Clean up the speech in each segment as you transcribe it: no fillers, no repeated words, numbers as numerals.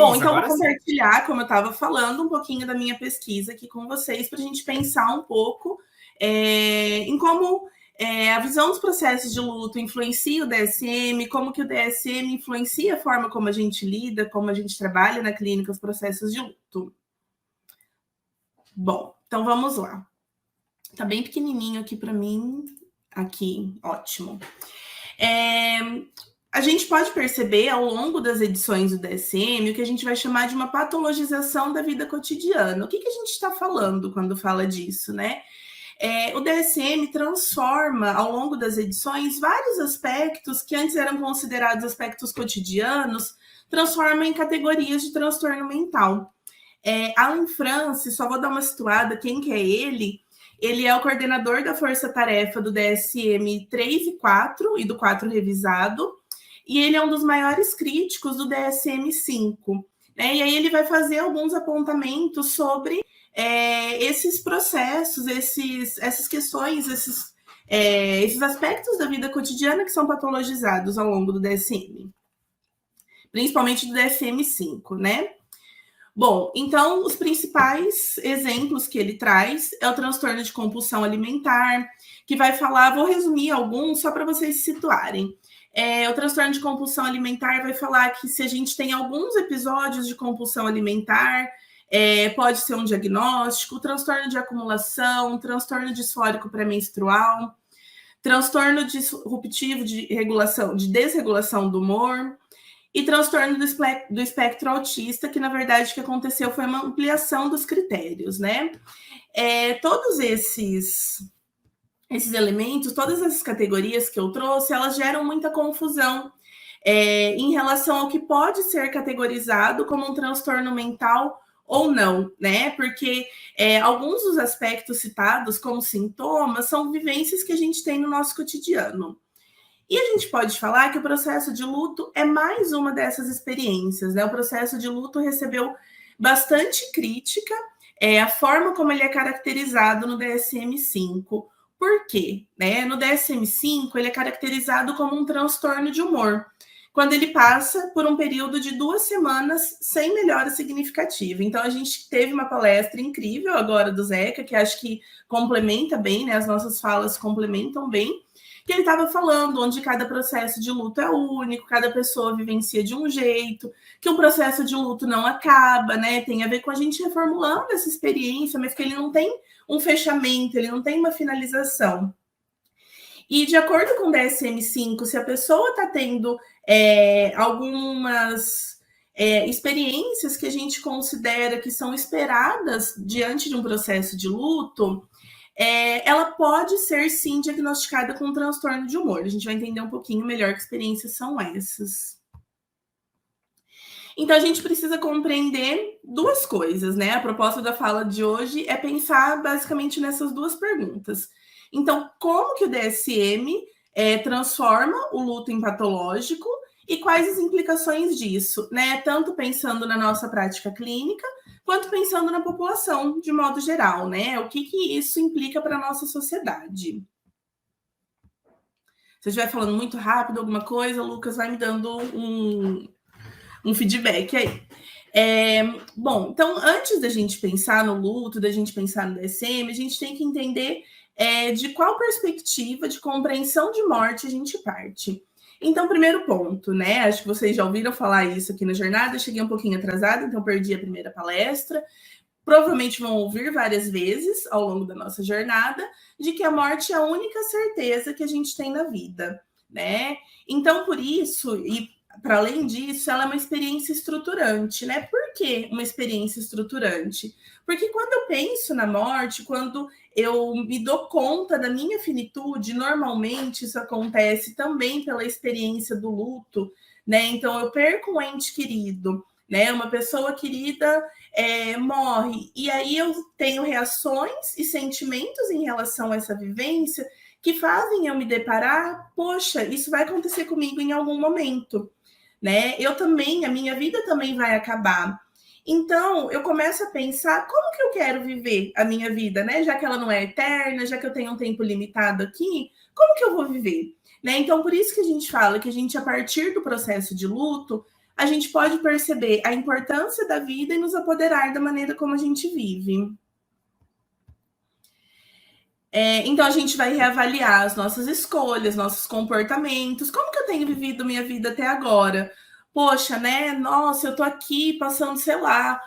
Bom, então agora vou compartilhar, como eu estava falando, um pouquinho da minha pesquisa aqui com vocês, para a gente pensar um pouco em como a visão dos processos de luto influencia o DSM, como que o DSM influencia a forma como a gente lida, como a gente trabalha na clínica os processos de luto. Bom, então vamos lá. Tá bem pequenininho aqui para mim. Aqui, ótimo. A gente pode perceber ao longo das edições do DSM o que a gente vai chamar de uma patologização da vida cotidiana. O que a gente está falando quando fala disso, né? O DSM transforma, ao longo das edições, vários aspectos que antes eram considerados aspectos cotidianos, transforma em categorias de transtorno mental. Alan France, só vou dar uma situada, quem que é ele? Ele é o coordenador da força-tarefa do DSM 3 e 4 e do 4 revisado, e ele é um dos maiores críticos do DSM 5. Né? E aí ele vai fazer alguns apontamentos sobre esses processos, essas questões, esses aspectos da vida cotidiana que são patologizados ao longo do DSM, principalmente do DSM 5, né? Bom, então os principais exemplos que ele traz é o transtorno de compulsão alimentar, que vai falar, vou resumir alguns só para vocês se situarem. O transtorno de compulsão alimentar vai falar que se a gente tem alguns episódios de compulsão alimentar, pode ser um diagnóstico, transtorno de acumulação, transtorno disfórico pré-menstrual, transtorno disruptivo de desregulação do humor, e transtorno do espectro autista, que na verdade o que aconteceu foi uma ampliação dos critérios, né? Todos esses elementos, todas essas categorias que eu trouxe, elas geram muita confusão em relação ao que pode ser categorizado como um transtorno mental ou não, né? Porque alguns dos aspectos citados como sintomas são vivências que a gente tem no nosso cotidiano. E a gente pode falar que o processo de luto é mais uma dessas experiências, né? O processo de luto recebeu bastante crítica, a forma como ele é caracterizado no DSM-5. Por quê? Né? No DSM-5, ele é caracterizado como um transtorno de humor, quando ele passa por um período de 2 semanas sem melhora significativa. Então, a gente teve uma palestra incrível agora do Zeca, que acho que complementa bem, né? As nossas falas complementam bem, que ele estava falando, onde cada processo de luto é único, cada pessoa vivencia de um jeito, que o processo de luto não acaba, né? Tem a ver com a gente reformulando essa experiência, mas que ele não tem um fechamento, ele não tem uma finalização. E de acordo com o DSM-5, se a pessoa está tendo algumas experiências que a gente considera que são esperadas diante de um processo de luto, ela pode ser, sim, diagnosticada com um transtorno de humor. A gente vai entender um pouquinho melhor que experiências são essas. Então, a gente precisa compreender 2 coisas, né? A proposta da fala de hoje é pensar basicamente nessas 2 perguntas. Então, como que o DSM transforma o luto em patológico e quais as implicações disso, né? Tanto pensando na nossa prática clínica, quanto pensando na população de modo geral, né? O que isso implica para a nossa sociedade. Se eu estiver falando muito rápido alguma coisa, o Lucas vai me dando um feedback aí. Bom, então, antes da gente pensar no luto, da gente pensar no DSM, a gente tem que entender de qual perspectiva de compreensão de morte a gente parte. Então, primeiro ponto, né? Acho que vocês já ouviram falar isso aqui na jornada. Eu cheguei um pouquinho atrasada, então perdi a primeira palestra. Provavelmente vão ouvir várias vezes ao longo da nossa jornada de que a morte é a única certeza que a gente tem na vida, né? Então, por isso, e para além disso, ela é uma experiência estruturante, né? Por que uma experiência estruturante? Porque quando eu penso na morte, quando eu me dou conta da minha finitude, normalmente isso acontece também pela experiência do luto, né? Então, eu perco um ente querido, né? Uma pessoa querida morre, e aí eu tenho reações e sentimentos em relação a essa vivência que fazem eu me deparar, poxa, isso vai acontecer comigo em algum momento, né? A minha vida também vai acabar. Então, eu começo a pensar como que eu quero viver a minha vida, né? Já que ela não é eterna, já que eu tenho um tempo limitado aqui, como que eu vou viver? Né? Então, por isso que a gente fala que a gente, a partir do processo de luto, a gente pode perceber a importância da vida e nos apoderar da maneira como a gente vive. Então, a gente vai reavaliar as nossas escolhas, nossos comportamentos. Como que eu tenho vivido minha vida até agora? Poxa, né? Nossa, eu tô aqui passando, sei lá,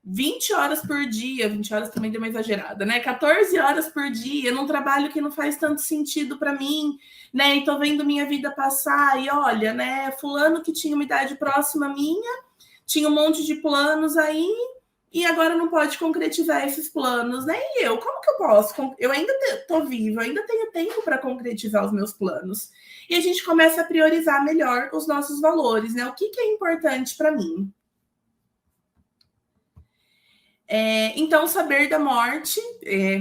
20 horas por dia, 20 horas também deu uma exagerada, né? 14 horas por dia, num trabalho que não faz tanto sentido para mim, né? E tô vendo minha vida passar, e olha, né? Fulano que tinha uma idade próxima minha, tinha um monte de planos aí, e agora não pode concretizar esses planos, né? E eu, como que eu posso? Eu ainda estou viva, eu ainda tenho tempo para concretizar os meus planos. E a gente começa a priorizar melhor os nossos valores, né? O que é importante para mim? Então, saber da morte,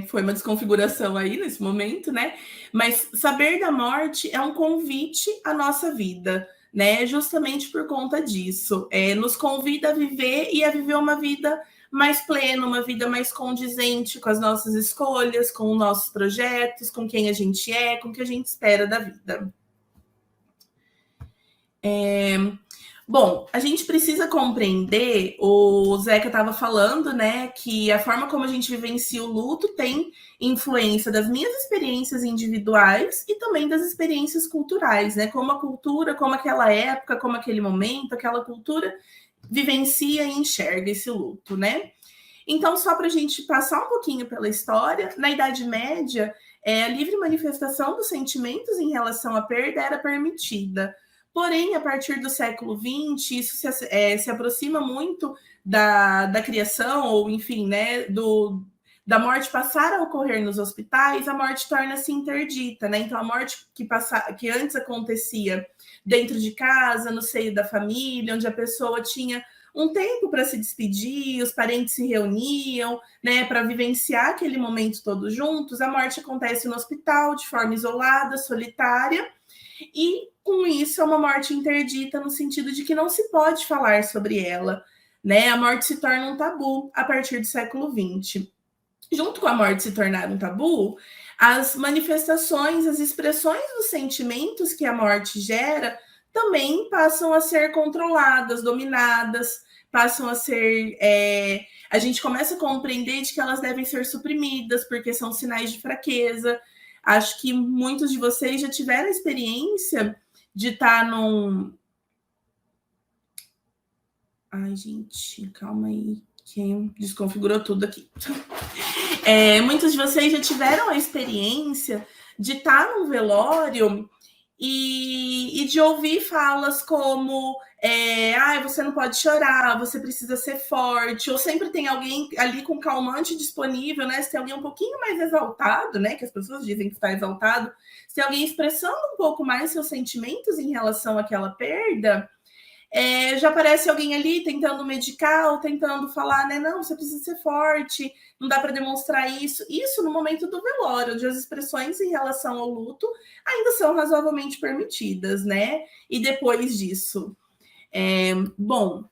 foi uma desconfiguração aí nesse momento, né? Mas saber da morte é um convite à nossa vida, né? Justamente por conta disso. Nos convida a viver e a viver uma vida mais plena, uma vida mais condizente com as nossas escolhas, com os nossos projetos, com quem a gente é, com o que a gente espera da vida. Bom, a gente precisa compreender, o Zeca estava falando, né, que a forma como a gente vivencia o luto tem influência das minhas experiências individuais e também das experiências culturais, né? Como a cultura, como aquela época, como aquele momento, aquela cultura vivencia e enxerga esse luto, né? Então, só para a gente passar um pouquinho pela história, na Idade Média, a livre manifestação dos sentimentos em relação à perda era permitida. Porém, a partir do século XX, isso se aproxima muito da criação, ou enfim, né, da morte passar a ocorrer nos hospitais, a morte torna-se interdita, né? Então, a morte que antes acontecia dentro de casa, no seio da família, onde a pessoa tinha um tempo para se despedir, os parentes se reuniam, né, para vivenciar aquele momento todos juntos, a morte acontece no hospital de forma isolada, solitária, e com isso é uma morte interdita no sentido de que não se pode falar sobre ela, né? A morte se torna um tabu a partir do século XX. Junto com a morte se tornar um tabu, as manifestações, as expressões dos sentimentos que a morte gera também passam a ser controladas, dominadas, passam a ser. A gente começa a compreender de que elas devem ser suprimidas, porque são sinais de fraqueza. Acho que muitos de vocês já tiveram a experiência de estar num. Ai, gente, calma aí. Quem desconfigurou tudo aqui. Muitos de vocês já tiveram a experiência de estar num velório e de ouvir falas como você não pode chorar, você precisa ser forte, ou sempre tem alguém ali com calmante disponível, né? Se tem alguém um pouquinho mais exaltado, né? Que as pessoas dizem que está exaltado, se tem alguém expressando um pouco mais seus sentimentos em relação àquela perda, já aparece alguém ali tentando medicar ou tentando falar, né? Não, você precisa ser forte, não dá para demonstrar isso. Isso no momento do velório, onde as expressões em relação ao luto ainda são razoavelmente permitidas, né? E depois disso. Bom,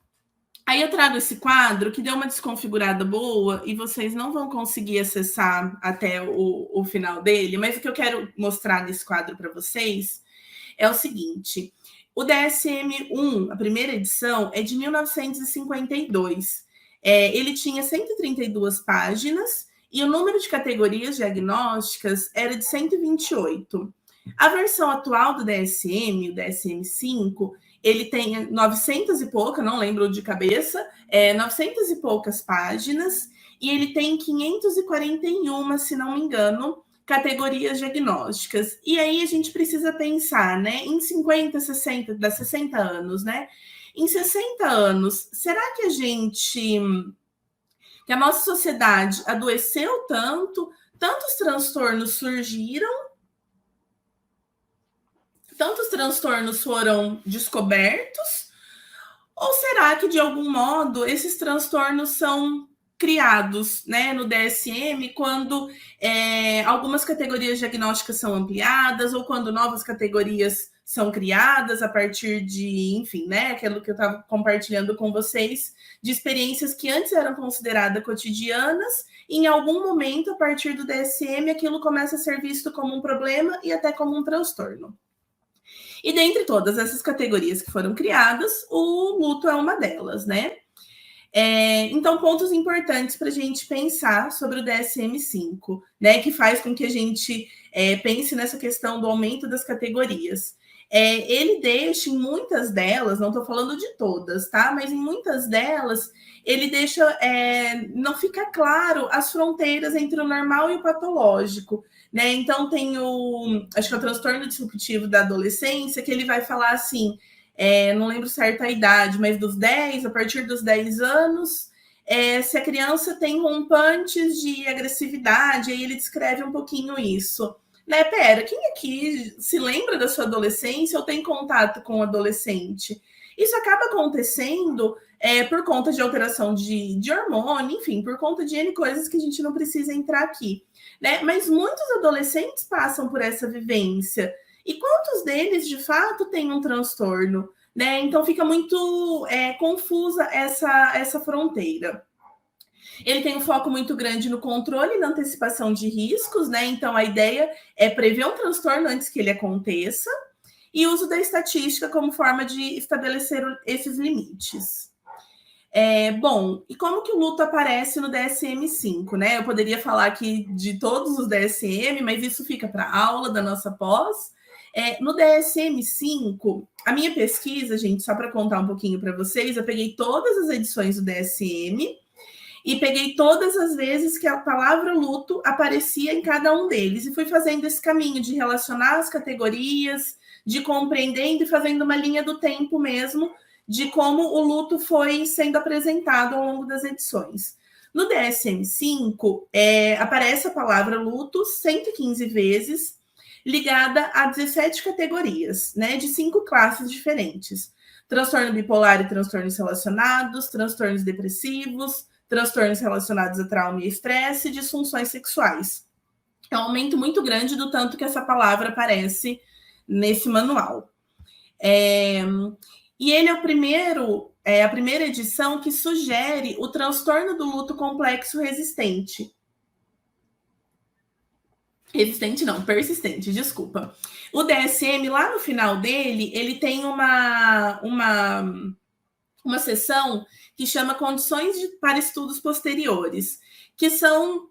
aí eu trago esse quadro que deu uma desconfigurada boa e vocês não vão conseguir acessar até o final dele, mas o que eu quero mostrar nesse quadro para vocês é o seguinte. O DSM-1, a primeira edição, é de 1952. Ele tinha 132 páginas e o número de categorias diagnósticas era de 128. A versão atual do DSM, o DSM-5, ele tem 900 e pouca, não lembro de cabeça, 900 e poucas páginas, e ele tem 541, se não me engano, categorias diagnósticas. E aí a gente precisa pensar, né, em 50, 60 anos, né? Em 60 anos, será que que a nossa sociedade adoeceu tanto, tantos transtornos surgiram, tantos transtornos foram descobertos, ou será que, de algum modo, esses transtornos são criados, né, no DSM quando algumas categorias diagnósticas são ampliadas ou quando novas categorias são criadas a partir de, enfim, né, aquilo que eu estava compartilhando com vocês, de experiências que antes eram consideradas cotidianas, e em algum momento, a partir do DSM, aquilo começa a ser visto como um problema e até como um transtorno. E dentre todas essas categorias que foram criadas, o luto é uma delas, né? Então, pontos importantes para a gente pensar sobre o DSM-5, né? Que faz com que a gente pense nessa questão do aumento das categorias. Ele deixa em muitas delas, não estou falando de todas, tá? Mas em muitas delas, ele deixa, não fica claro as fronteiras entre o normal e o patológico, né? Então tem acho que é o transtorno disruptivo da adolescência, que ele vai falar assim, não lembro certo a idade, mas a partir dos 10 anos, se a criança tem rompantes de agressividade, aí ele descreve um pouquinho isso. Né, pera, quem aqui se lembra da sua adolescência ou tem contato com o adolescente? Isso acaba acontecendo por conta de alteração de hormônio, enfim, por conta de N coisas que a gente não precisa entrar aqui. Né? Mas muitos adolescentes passam por essa vivência. E quantos deles, de fato, têm um transtorno? Né? Então fica muito confusa essa fronteira. Ele tem um foco muito grande no controle e na antecipação de riscos, né? Então a ideia é prever um transtorno antes que ele aconteça e uso da estatística como forma de estabelecer esses limites. Bom, e como que o luto aparece no DSM-5, né? Eu poderia falar aqui de todos os DSM, mas isso fica para a aula da nossa pós. No DSM-5, a minha pesquisa, gente, só para contar um pouquinho para vocês, eu peguei todas as edições do DSM e peguei todas as vezes que a palavra luto aparecia em cada um deles e fui fazendo esse caminho de relacionar as categorias, de compreendendo e fazendo uma linha do tempo mesmo de como o luto foi sendo apresentado ao longo das edições. No DSM-5, aparece a palavra luto 115 vezes, ligada a 17 categorias, né, de 5 classes diferentes. Transtorno bipolar e transtornos relacionados, transtornos depressivos, transtornos relacionados a trauma e estresse, disfunções sexuais. É um aumento muito grande do tanto que essa palavra aparece nesse manual. E ele é a primeira edição que sugere o transtorno do luto complexo resistente. Resistente não, persistente, desculpa. O DSM, lá no final dele, ele tem uma seção que chama Condições para Estudos Posteriores, que são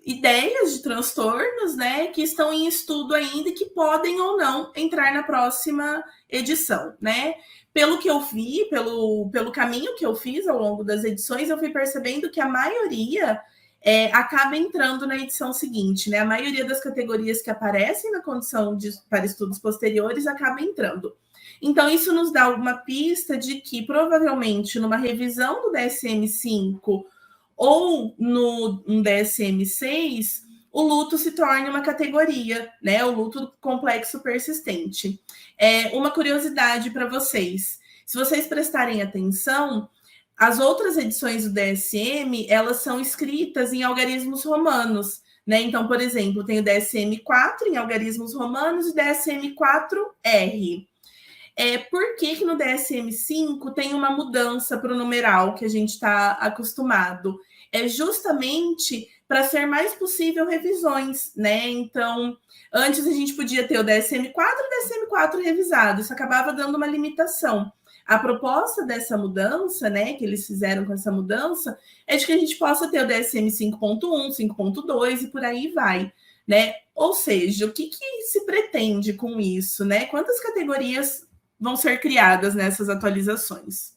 ideias de transtornos, né, que estão em estudo ainda e que podem ou não entrar na próxima edição, né? Pelo que eu vi, pelo caminho que eu fiz ao longo das edições, eu fui percebendo que a maioria acaba entrando na edição seguinte, né? A maioria das categorias que aparecem na condição para estudos posteriores acaba entrando. Então, isso nos dá uma pista de que, provavelmente, numa revisão do DSM-5 ou no DSM-6, o luto se torne uma categoria, né? O luto complexo persistente. Uma curiosidade para vocês. Se vocês prestarem atenção, as outras edições do DSM, elas são escritas em algarismos romanos, né? Então, por exemplo, tem o DSM-4 em algarismos romanos e o DSM-4R. Por que no DSM-5 tem uma mudança para o numeral que a gente está acostumado? É justamente para ser mais possível revisões, né? Então, antes a gente podia ter o DSM-4 e o DSM-4 revisado, isso acabava dando uma limitação. A proposta dessa mudança, né, que eles fizeram com essa mudança, é de que a gente possa ter o DSM 5.1, 5.2 e por aí vai, né? Ou seja, o que se pretende com isso, né? Quantas categorias vão ser criadas nessas atualizações?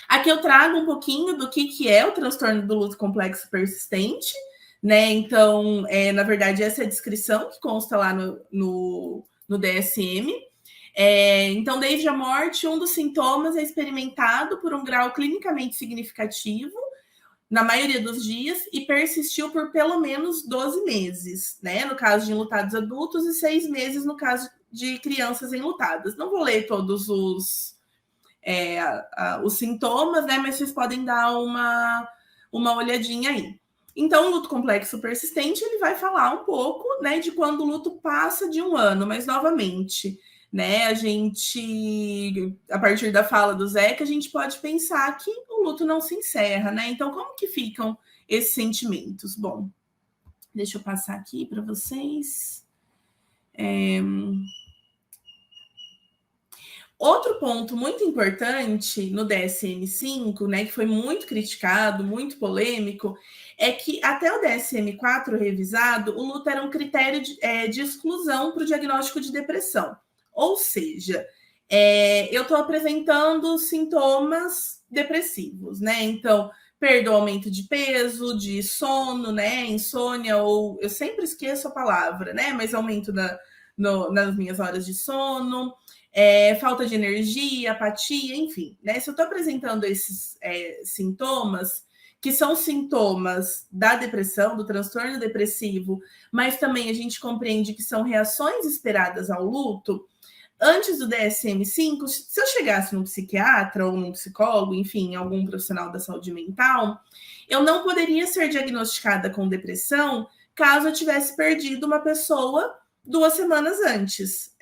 Aqui eu trago um pouquinho do que é o transtorno do luto complexo persistente, né? Então, na verdade, essa é a descrição que consta lá no DSM. Então, desde a morte, um dos sintomas é experimentado por um grau clinicamente significativo, na maioria dos dias, e persistiu por pelo menos 12 meses, né? No caso de enlutados adultos, e 6 meses no caso de crianças enlutadas. Não vou ler todos os sintomas, né? Mas vocês podem dar uma olhadinha aí. Então, o luto complexo persistente, ele vai falar um pouco, né, de quando o luto passa de 1 ano, mas novamente, né, a partir da fala do Zeca, a gente pode pensar que o luto não se encerra, né? Então, como que ficam esses sentimentos? Bom, deixa eu passar aqui para vocês. Outro ponto muito importante no DSM-5, né, que foi muito criticado, muito polêmico, é que até o DSM-4 revisado, o luto era um critério de exclusão para o diagnóstico de depressão. Ou seja, eu estou apresentando sintomas depressivos, né? Então, perda ou aumento de peso, de sono, né? Insônia, ou eu sempre esqueço a palavra, né? Mas aumento nas minhas horas de sono, falta de energia, apatia, enfim, né? Se eu estou apresentando esses sintomas, que são sintomas da depressão, do transtorno depressivo, mas também a gente compreende que são reações esperadas ao luto, antes do DSM-5, se eu chegasse num psiquiatra ou num psicólogo, enfim, algum profissional da saúde mental, eu não poderia ser diagnosticada com depressão caso eu tivesse perdido uma pessoa 2 semanas antes.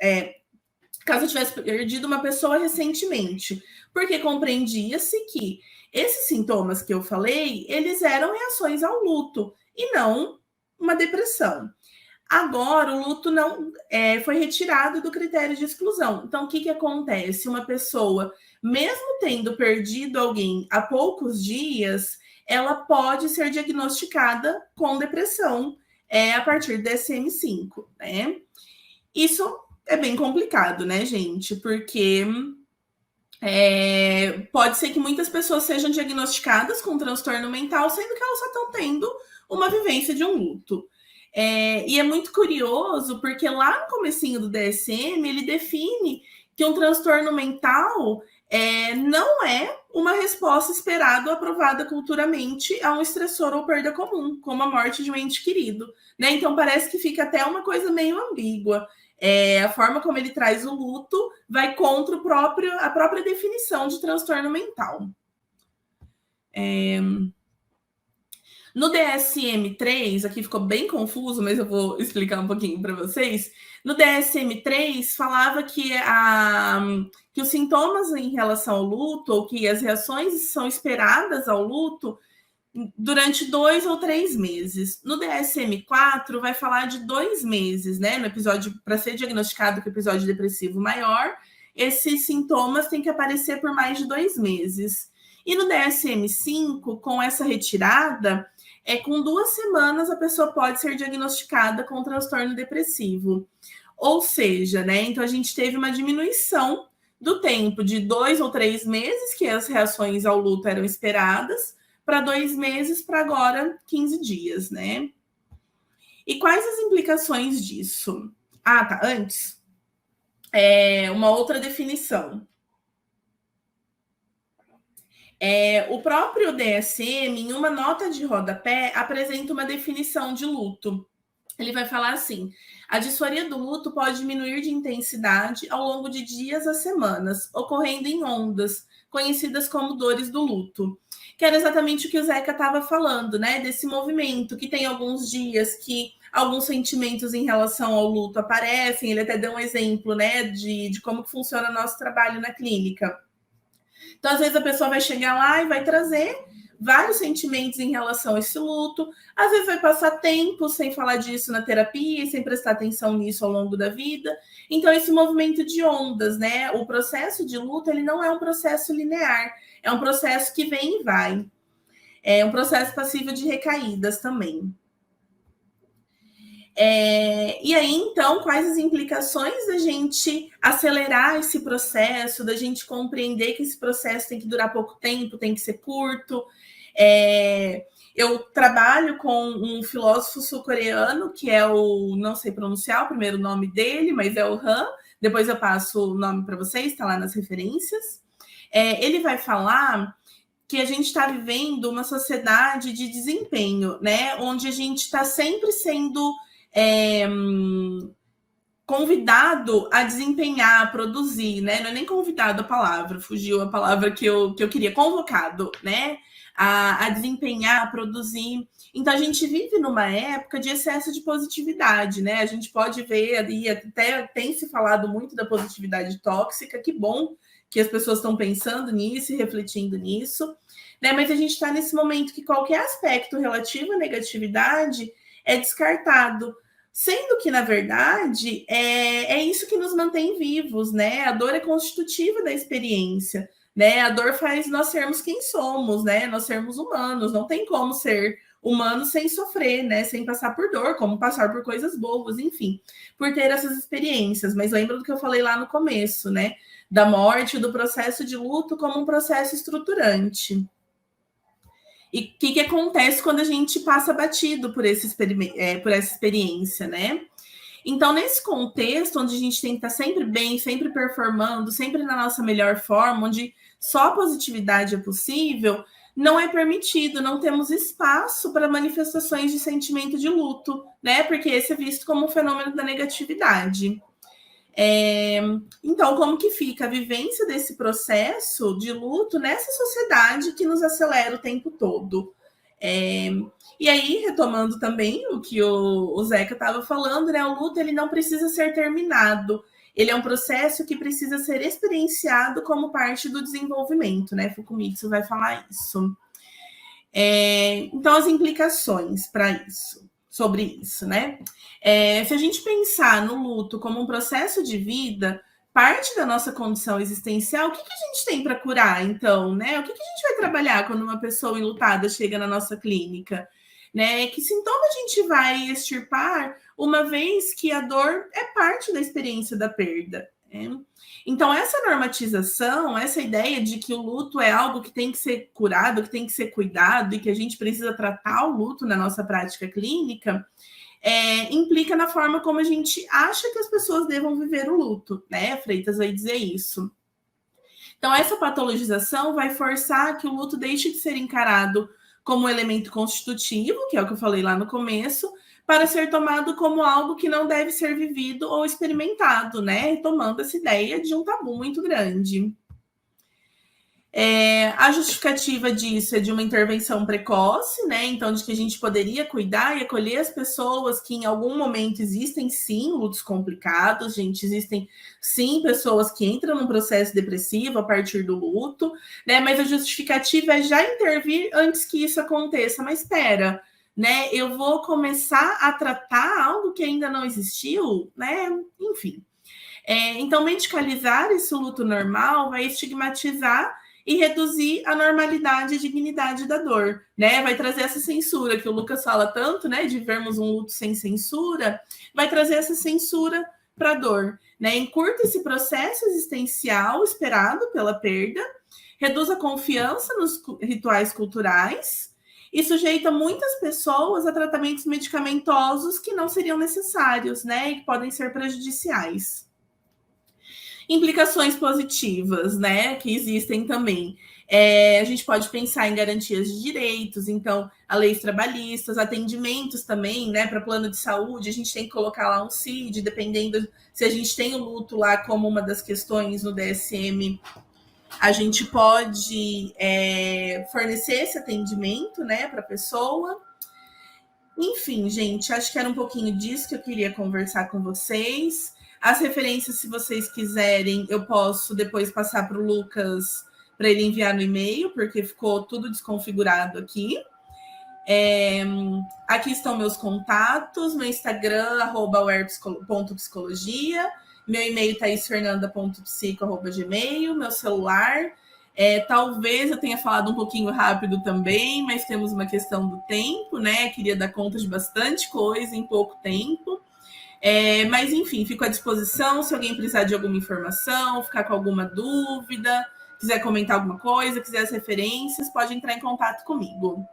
Caso eu tivesse perdido uma pessoa recentemente, porque compreendia-se que esses sintomas que eu falei, eles eram reações ao luto e não uma depressão. Agora, o luto não foi retirado do critério de exclusão. Então, o que acontece? Uma pessoa, mesmo tendo perdido alguém há poucos dias, ela pode ser diagnosticada com depressão a partir do DSM-5, né? Isso é bem complicado, né, gente? Porque pode ser que muitas pessoas sejam diagnosticadas com transtorno mental, sendo que elas só estão tendo uma vivência de um luto. E é muito curioso, porque lá no comecinho do DSM, ele define que um transtorno mental não é uma resposta esperada ou aprovada culturalmente a um estressor ou perda comum, como a morte de um ente querido. Né? Então, parece que fica até uma coisa meio ambígua. A forma como ele traz o luto vai contra a própria definição de transtorno mental. No DSM-3, aqui ficou bem confuso, mas eu vou explicar um pouquinho para vocês. No DSM-3, falava que os sintomas em relação ao luto, ou que as reações são esperadas ao luto, durante 2 ou 3 meses. No DSM-4, vai falar de 2 meses, né? No episódio, para ser diagnosticado com episódio depressivo maior, esses sintomas têm que aparecer por mais de 2 meses. E no DSM-5, com essa retirada, com 2 semanas a pessoa pode ser diagnosticada com transtorno depressivo. Ou seja, né? Então a gente teve uma diminuição do tempo de 2 ou 3 meses, que as reações ao luto eram esperadas, para 2 meses, para agora 15 dias, né? E quais as implicações disso? Ah, tá, antes. Uma outra definição. O próprio DSM, em uma nota de rodapé, apresenta uma definição de luto. Ele vai falar assim: a disforia do luto pode diminuir de intensidade ao longo de dias a semanas, ocorrendo em ondas, conhecidas como dores do luto. Que era exatamente o que o Zeca estava falando, né? Desse movimento, que tem alguns dias que alguns sentimentos em relação ao luto aparecem. Ele até deu um exemplo, né, de como funciona o nosso trabalho na clínica. Então, às vezes, a pessoa vai chegar lá e vai trazer vários sentimentos em relação a esse luto. Às vezes vai passar tempo sem falar disso na terapia e sem prestar atenção nisso ao longo da vida. Então, esse movimento de ondas, né? O processo de luto, ele não é um processo linear. É um processo que vem e vai. É um processo passível de recaídas também. E aí, então, quais as implicações da gente acelerar esse processo, da gente compreender que esse processo tem que durar pouco tempo, tem que ser curto? Eu trabalho com um filósofo sul-coreano, que é não sei pronunciar o primeiro nome dele, mas é o Han. Depois eu passo o nome para vocês, está lá nas referências. Ele vai falar que a gente está vivendo uma sociedade de desempenho, né? Onde a gente está sempre sendo convidado a desempenhar, a produzir, né? Não é nem convidado a palavra, fugiu a palavra que eu queria, convocado, né? A desempenhar, a produzir. Então, a gente vive numa época de excesso de positividade, né? A gente pode ver ali, até tem se falado muito da positividade tóxica, que bom que as pessoas estão pensando nisso e refletindo nisso, né? Mas a gente está nesse momento que qualquer aspecto relativo à negatividade é descartado. Sendo que, na verdade, é isso que nos mantém vivos, né? A dor é constitutiva da experiência, né? A dor faz nós sermos quem somos, né? Nós sermos humanos, não tem como ser humano sem sofrer, né? Sem passar por dor, como passar por coisas boas, enfim, por ter essas experiências. Mas lembra do que eu falei lá no começo, né? Da morte, do processo de luto como um processo estruturante. E o que acontece quando a gente passa batido por por essa experiência, né? Então, nesse contexto, onde a gente tem que estar sempre bem, sempre performando, sempre na nossa melhor forma, onde só positividade é possível, não é permitido, não temos espaço para manifestações de sentimento de luto, né? Porque esse é visto como um fenômeno da negatividade. Então, como que fica a vivência desse processo de luto nessa sociedade que nos acelera o tempo todo? E aí, retomando também o que o Zeca estava falando, né? O luto ele não precisa ser terminado. Ele é um processo que precisa ser experienciado como parte do desenvolvimento, né? Fukumitsu vai falar isso. Então, as implicações para isso, sobre isso, né? Se a gente pensar no luto como um processo de vida, parte da nossa condição existencial, o que a gente tem para curar, então, né? O que a gente vai trabalhar quando uma pessoa enlutada chega na nossa clínica? Né? Que sintoma a gente vai extirpar, uma vez que a dor é parte da experiência da perda? Né? Então, essa normatização, essa ideia de que o luto é algo que tem que ser curado, que tem que ser cuidado e que a gente precisa tratar o luto na nossa prática clínica, implica na forma como a gente acha que as pessoas devam viver o luto, né? Freitas vai dizer isso. Então, essa patologização vai forçar que o luto deixe de ser encarado como um elemento constitutivo, que é o que eu falei lá no começo, para ser tomado como algo que não deve ser vivido ou experimentado, né? Retomando essa ideia de um tabu muito grande. A justificativa disso é de uma intervenção precoce, né? Então, de que a gente poderia cuidar e acolher as pessoas que em algum momento existem sim lutos complicados, gente, existem sim pessoas que entram num processo depressivo a partir do luto, né? Mas a justificativa é já intervir antes que isso aconteça. Mas espera, né? Eu vou começar a tratar algo que ainda não existiu, né? Enfim. Então, medicalizar esse luto normal vai estigmatizar e reduzir a normalidade e dignidade da dor, né? Vai trazer essa censura que o Lucas fala tanto, né? De vermos um luto sem censura, vai trazer essa censura para a dor, né? Encurta esse processo existencial esperado pela perda, reduz a confiança nos rituais culturais e sujeita muitas pessoas a tratamentos medicamentosos que não seriam necessários, né? E que podem ser prejudiciais. Implicações positivas, né, que existem também. A gente pode pensar em garantias de direitos, então, a leis trabalhistas, atendimentos também, né, para plano de saúde, a gente tem que colocar lá um CID, dependendo se a gente tem o luto lá como uma das questões no DSM, a gente pode fornecer esse atendimento, né, para a pessoa. Enfim, gente, acho que era um pouquinho disso que eu queria conversar com vocês. As referências, se vocês quiserem, eu posso depois passar para o Lucas para ele enviar no e-mail, porque ficou tudo desconfigurado aqui. Aqui estão meus contatos, meu Instagram, @psicologia, meu e-mail thaisfernanda.psico@gmail, meu celular. Talvez eu tenha falado um pouquinho rápido também, mas temos uma questão do tempo, né? Queria dar conta de bastante coisa em pouco tempo. Mas, enfim, fico à disposição se alguém precisar de alguma informação, ficar com alguma dúvida, quiser comentar alguma coisa, quiser as referências, pode entrar em contato comigo.